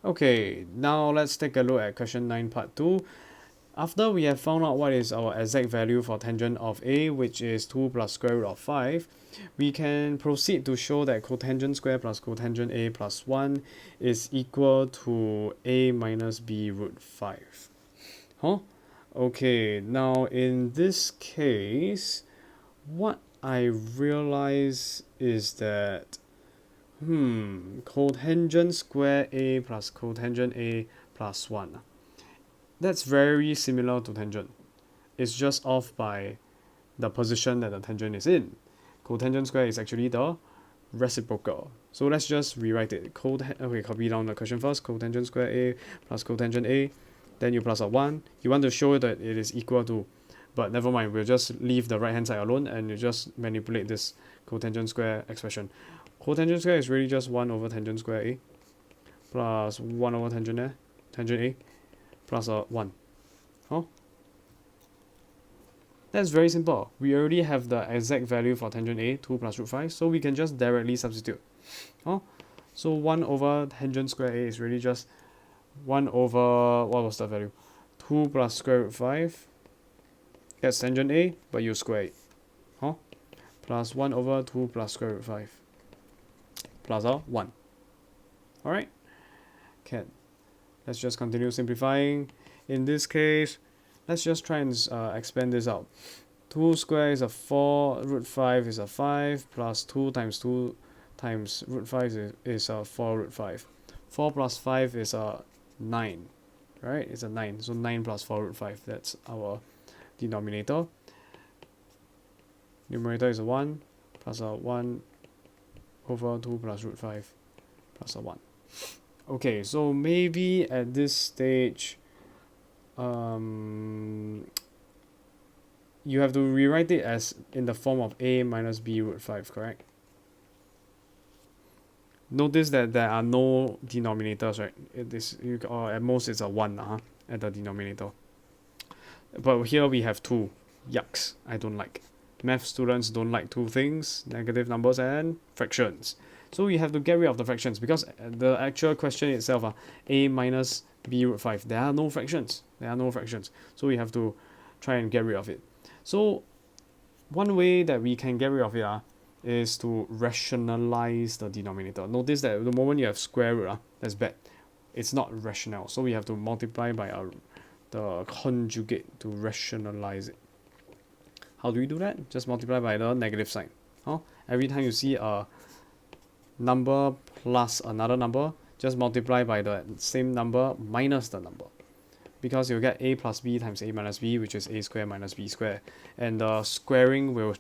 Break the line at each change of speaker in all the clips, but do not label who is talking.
Okay, now let's take a look at question 9 part 2. After we have found out what is our exact value for tangent of A, which is 2 plus square root of 5, we can proceed to show that cotangent square plus cotangent A plus 1 is equal to A minus B root 5. Huh? Okay, now in this case, what I realize is that cotangent square A plus cotangent A plus 1. That's very similar to tangent. It's just off by the position that the tangent is in. Cotangent square is actually the reciprocal. So let's just rewrite it. Okay, copy down the question first. Cotangent square A plus cotangent A. Then you plus a 1. You want to show that it is equal to, but never mind, we'll just leave the right hand side alone and you just manipulate this cotangent square expression. Cotangent square is really just 1 over tangent square A plus 1 over tangent A plus a 1. Huh? That's very simple. We already have the exact value for tangent A, 2 plus root 5, so we can just directly substitute. Huh? So 1 over tangent square A is really just 1 over, what was the value? 2 plus square root 5. That's tangent A, but you square it. Huh? Plus 1 over 2 plus square root 5. Plus a 1. Alright? Okay. Let's just continue simplifying. In this case, let's just try and expand this out. 2 square is a 4, root 5 is a 5, plus 2 times 2 times root 5 is a 4 root 5. 4 plus 5 is a 9, right? It's a 9, so 9 plus 4 root 5, that's our denominator. Numerator is a 1, plus a 1 over 2 plus root 5, plus a 1. Okay, so maybe at this stage, you have to rewrite it as in the form of A minus B root 5, correct? Notice that there are no denominators, right? Or at most it's a 1 at the denominator. But here we have 2. Yucks, I don't like. Math students don't like two things, negative numbers and fractions. So we have to get rid of the fractions because the actual question itself, A minus B root 5, there are no fractions. So we have to try and get rid of it. So one way that we can get rid of it is to rationalize the denominator. Notice that the moment you have square root, that's bad. It's not rational. So we have to multiply by the conjugate to rationalize it. How do we do that? Just multiply by the negative sign. Every time you see a number plus another number, just multiply by the same number minus the number. Because you'll get A plus B times A minus B, which is A square minus B square. And the squaring will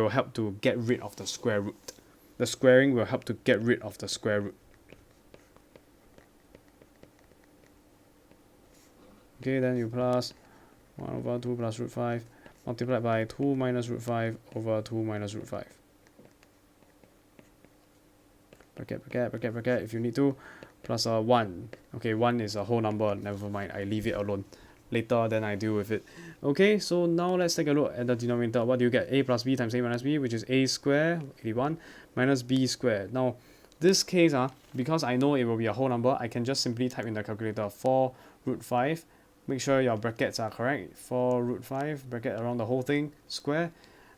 help to get rid of the square root. The squaring will help to get rid of the square root. Okay, then you plus 1 over 2 plus root 5 multiplied by 2 minus root 5 over 2 minus root 5. Bracket if you need to, plus a 1. Okay, 1 is a whole number, never mind, I leave it alone. Later, then I deal with it. Okay, so now let's take a look at the denominator. What do you get? A plus B times A minus B, which is A square, 81, minus B square. Now, this case, because I know it will be a whole number, I can just simply type in the calculator 4 root 5. Make sure your brackets are correct. 4 root 5, bracket around the whole thing, square.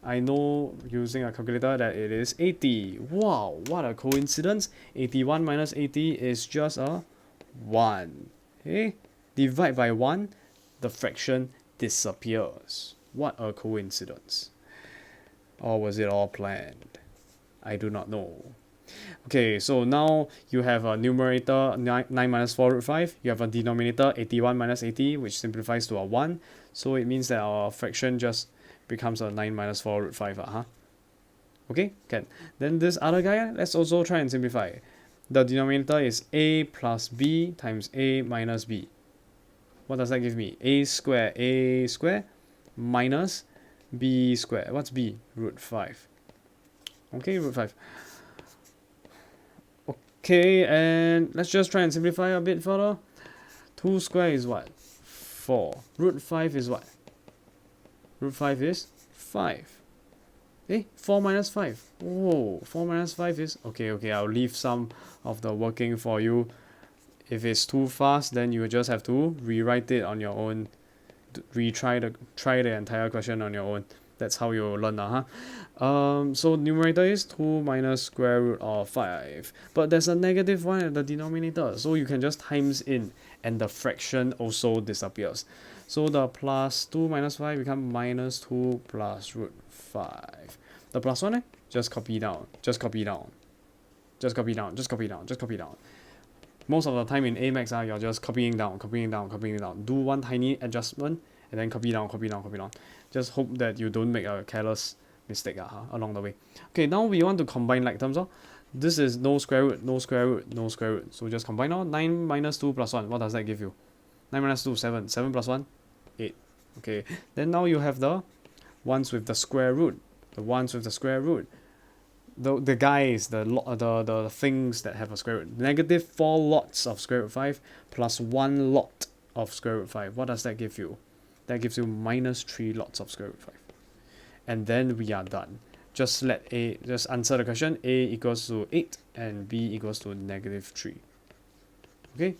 I know using a calculator that it is 80. Wow, what a coincidence. 81 minus 80 is just a 1. Okay, divide by 1, the fraction disappears. What a coincidence. Or was it all planned? I do not know. Okay, so now you have a numerator 9 minus 4 root 5. You have a denominator 81 minus 80, which simplifies to a 1. So it means that our fraction just becomes a 9 minus 4 root 5. Okay, can. Then this other guy, let's also try and simplify. The denominator is A plus B times A minus B. What does that give me? A square minus B square. What's B? Root 5. Okay, root 5. Okay, and let's just try and simplify a bit further. 2 square is what? 4. Root 5 is what? Root 5 is 5. 4 minus 5. Oh, 4 minus 5 is... Okay, I'll leave some of the working for you If it's too fast, then you just have to rewrite it on your own, try the entire question on your own. That's how you learn, so numerator is 2 minus square root of 5, but there's a negative 1 at the denominator, so you can just times in and the fraction also disappears. So the plus 2 minus 5 become minus 2 plus root 5. The plus 1, just copy down, just copy down, just copy down, just copy down, just copy down. Most of the time in Amax, you're just copying down, copying down, copying down. Do one tiny adjustment and then copy down, copy down, copy down. Just hope that you don't make a careless mistake along the way. Okay, now we want to combine like terms. This is no square root, no square root, no square root. So just combine now. 9 minus 2 plus 1. What does that give you? 9 minus 2, 7. 7 plus 1, 8. Okay, then now you have the ones with the square root. The ones with the square root. The guys, the things that have a square root. Negative 4 lots of square root 5 plus 1 lot of square root 5. What does that give you? That gives you minus 3 lots of square root 5. And then we are done. Just answer the question. A equals to 8 and B equals to negative 3. Okay,